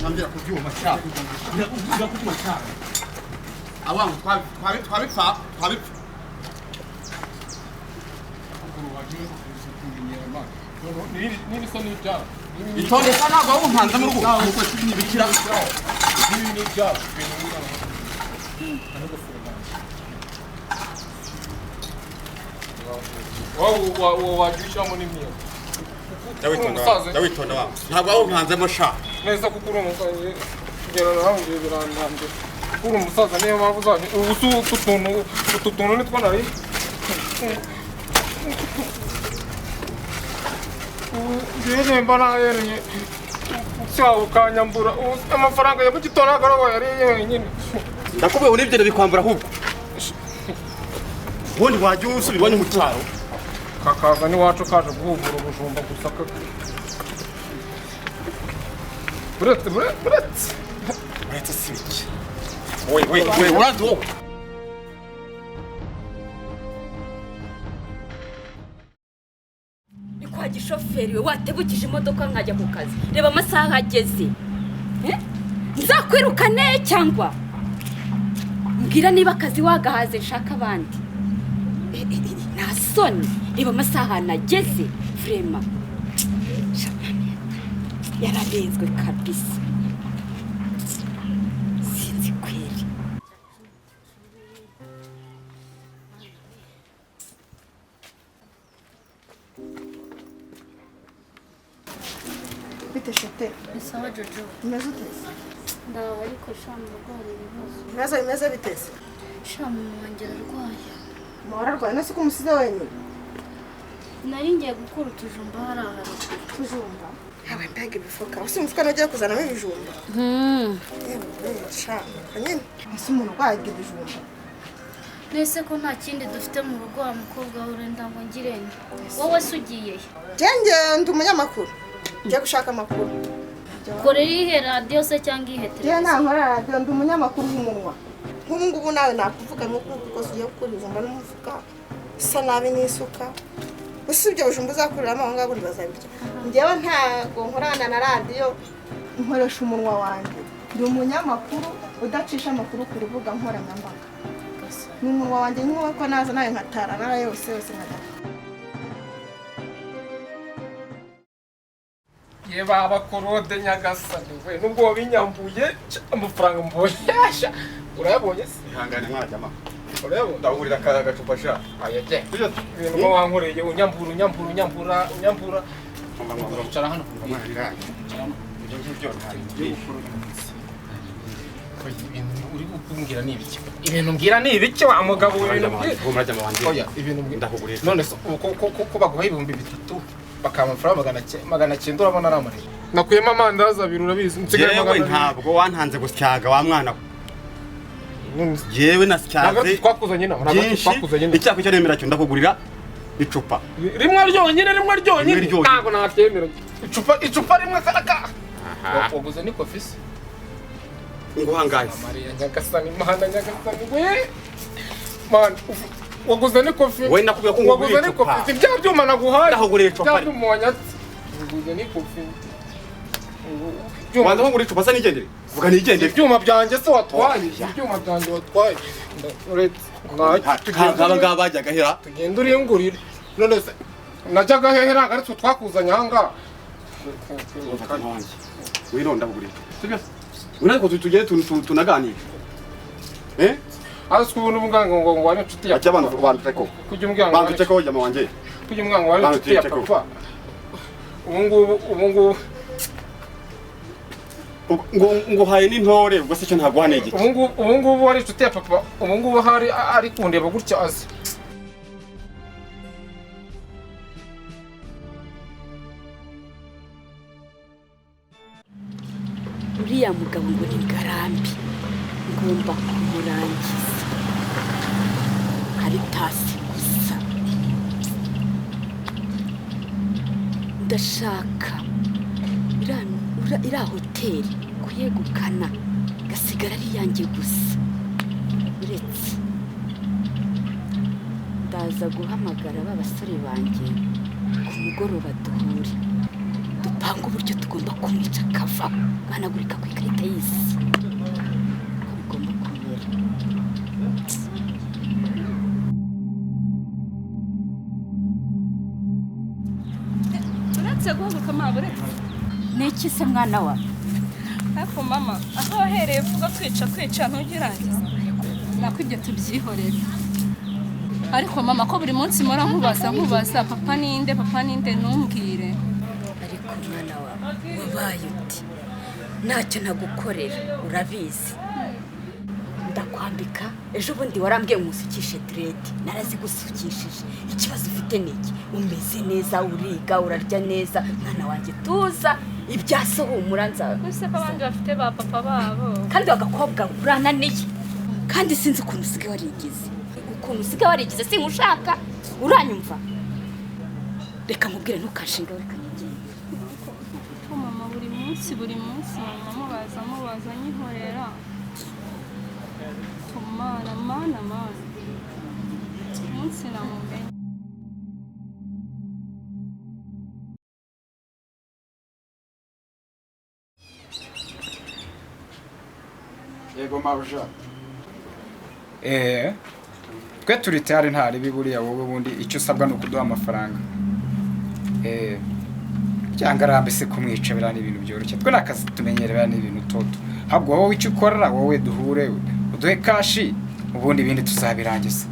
Nambira kubyuma cyane. Ndakubwira kubyuma cyane. Abantu twabipfa. Nini soni ibyaha. Itonde sana ntabwo wumpanze mu rugo. Nuko nibikira. Nini ibyaha. Wajyushyiramo n'imyenda. Ndawitonda wangu. Ntabwo wumpanzemo sha. Neza kuko uri umusaza kugera nawe birantambye. Uri umusaza niyo mpamvu uzanye. Utu tuntu nitwo nari. Ngeze mbana yereye. Cyawo ukanyambura. Amafaranga ya mugitondo agaraho yari yenyine. Ndakubwiye ngo nibyo bikwambura ahubwo. Ubundi wajya usubirwa mu cyaro. Kakaza n'iwacu kaje guhugura ubujumba gusa Uretse sibiki. We, urado. Ni kwa gishoferi we watebukije imodoka nkajya ku kazi. Reba amasaha ageze. Nzakwirukane cyangwa mbwira niba akazi wagahaze shaka abandi. Nta soni. Reba amasaha nageze. Vrema. Yarabenzwe kabisa. Sinzi kweli. Bite shete. Sawa Jojo. Umeze utese? Ndaho ariko shamu urwaye ibibazo. Ibibazo bimeze bitese? Shamu wanjye ararwaye. Wararwaye nasi ko umusize wenyine? Nari ngiye gukora utujumba hariya. Tujumba? Hawe mbega ibifuka. Usi umufuka nagiye kuzanamo ibijumba? Shamu. Nyine. Ese umuntu urwaye ibijumba? Nese ko nta kindi dufite mu rugo wa mukobwa wawe urenda ngo ngirene. Wowe se ugiye he? Ndi umunyamakuru. Ngiye gushaka amakuru. Korera ihe radiyo se cyangwa ihe televiziyo? Nta nkora radiyo ndi umunyamakuru w'umunwa. Nk'ubu ngubu nawe nakuvuga nuko ugiye gukora ibijumba n'umufuka. Isa nabi n'isuka. Usibye ubujumba uzakuriramo aho ngaho buri bazabirya. Ngewe ntago nkorana na radiyo nkoresha umunwa wanjye. Ndi umunyamakuru udacisha amakuru ku rubuga nkoranyambaga. N'umunwa wanjye nk'uko naza nawe nkatara nawe yose nkatara. Yeba abakorode nyagasani we nubwo wabinyambuye amafaranga mboyasha urayabonye se Ihangane mwajyama. urayabonye Ndahurira agacupa sha. ayaje ibintu wankoreye unyambura Cara hano kumva ibyo uri kumbwira ni ibiki ibintu mbwira ni ibiki wa mugabo ibintu murajya mu wanjye. oya ibintu ndakugurira. none se ko baguha 3,000 bakamafaranga 900 urabona ari amarira nakuyemo amandazi abiri urabizi nsigaye Yewe ntabwo wantanze gusyaga wa mwana we. Yewe nasyaze. Twakuzanye nawe twakuzanye nawe Icyako cyo nemera cyo ndakugurira icupa. rimwe ryonyine ntabwo nabyemera icupa rimwe karaka waguze ni kofisi Nguhangaye. Mariya nyagasani mahana nyagasani we man waguze ni kofi we nakubwiye ko waguze ni kofi ibya byuma naguhaye ndahugurira icupa. bya byuma wanyatse waguze ni kofi Wanda ngurira icupa sa nigendere. Vuga nigendere. ibyuma byanjye se watwaye ibyuma byanjye watwaye Ngaba ngaba bajyaga hera. tugenda uringurire none se najyaga hehe ntabwo ari twe twakuzanye ahangaha Wironda ndakugurira. Sibyo? Unako tugere tunaganira. Azi kubona umuganga ngo wari inshuti ya Ajya abantu banduteko. kujya umuganga Banduteko jya mu wanjye. kujya umuganga wari inshuti ya papa ubu ngo haye n'intore ubwo se cyo ntabwo hane igiki. ubu ngubu wari inshuti ya papa ubu ngubu hari ari kundeba gutya azi uriya mugabo ngo ni ngarambi ngomba kumurangiza Karitasi gusa ndashaka iriya hoteli kuyegukana gasigara ari iyanjye gusa uretse ndaza guhamagara ba basore banjye ku mugoroba duhure banga uburyo tugomba kumwica akava ahanagurika ku ikarita y'isi ko bigomba kumera. uretse guhaguruka mabure Niki se mwana wa? ariko mama aho wahereye vuga kwica ntugirangiza nako ibyo tubyihorera. Ariko mama ko buri munsi mora nkubaza papa ninde ntumbwire. Ariko mwana wa wabaye uti ntacyo nagukorera urabizi. Ndakwambika ejo bundi warambwiye umusukishe dread narazigusukishije. Ikibazo ufite niki? Umeze neza, uriga, urarya neza, mwana wanjye tuza ibyaso humura nza. Ese ko abandi bafite ba papa babo Kandi bagakobwa urananiye. Kandi sinzi ukuntu usigaye warigize. Ukuntu usigaye warigize sinkushaka. Uranyumva? Reka mubwire ntukashinga reka ngiye. ko mama buri munsi mama mubaza nyihorera. Mana umunsi namumenye. Yego mabuja. Twe turi tayari ntari biburiya wowe bundi icyo usabwa no kuduha amafaranga. Cyangwa rambese kumwica birani ibintu byoroshye. Twe nakazi tumenyerera ni ibintu toto. Habwo wowe icyo ukorera wowe duhure uduhe kashi ubundi ibindi tuzabirangiza.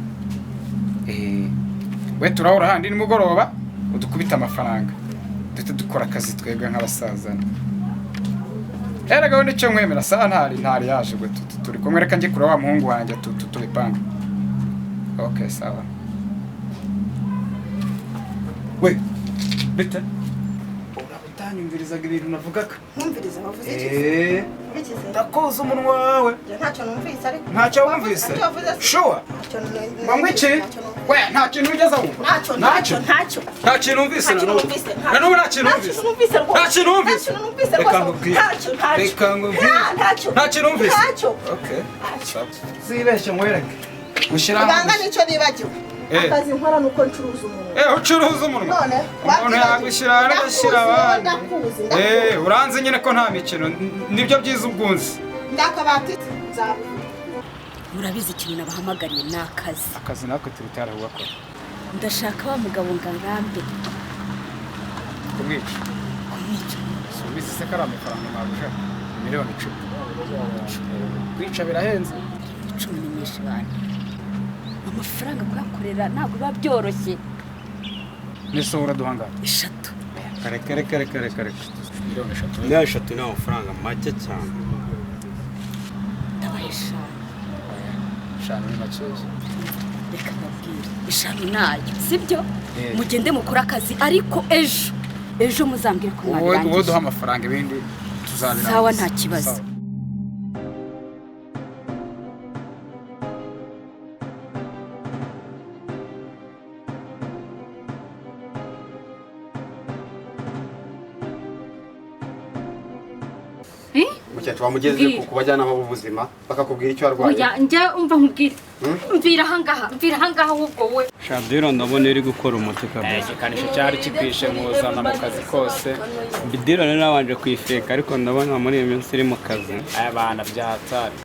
We turahora handi nimugoroba udukubita amafaranga. Dute dukora akazi twebwe nk'abasaza. Erega nicyo nkwemera saa ntari yaje gwe turi kumwe reka nje kura wa muhungu wanjye tubipanga. Okay sawa. We bita urabutanyumvirizaga ibintu navugaga. Nkumviriza wavuze iki? Bikize. Ndakoza umunwa wawe. Ntacyo numvise ariko. Ntacyo wumvise? Sure. Mamwici? We nta kintu ugeze aho. Ntacyo. Nta kintu numvise na none. Na none nta kintu numvise. Nta kintu numvise. Reka ngubwire. Reka ngubwire. Nta kintu numvise. Okay. Zibeshye mwereke. Gushira. Ibanga nico nibagiwe. Akazi nkora nuko ncuruza umuntu. Ucuruza umuntu. None umuntu yagushyira agashyira abandi. Uranze nyine ko nta mikino nibyo byiza ubwunzi. Ndakabati zawe. Murabizi ikintu nabahamagariye nakazi. Akazi nako turi tarahubakora. Ndashaka wa mugabo ngangambe. Kumwica. Subize se kara amafaranga mabuje. Miliyoni 10. Kwica birahenze. 10 nyinshi bana. Amafaranga kuyakorera ntabwo biba byoroshye. Nese uraduhanga. 3. Kare. Miliyoni 3. Miliyoni 3 ni amafaranga make cyane. Ndabayisha. Shana ni machezo. Reka mbabwire. Ishami nayo, sibyo? Mugende mukora akazi ariko ejo muzambwira ko mwabirangije. Uwo duha amafaranga ibindi tuzabirangije. Sawa nta kibazo. Mukecuru wamugeze ku bajyanama b'ubuzima bakakubwira icyo arwaye. Oya njye umva nkubwire. Mvira ahangaha ahubwo we. Shadiro ndabona iri gukora umuti kabisa. Kanisha cyari kikwishe muzana mu kazi kose. Bidiro nari nabanje kwifeka ariko ndabona muri iyo minsi iri mu kazi. Aya bana byahatari.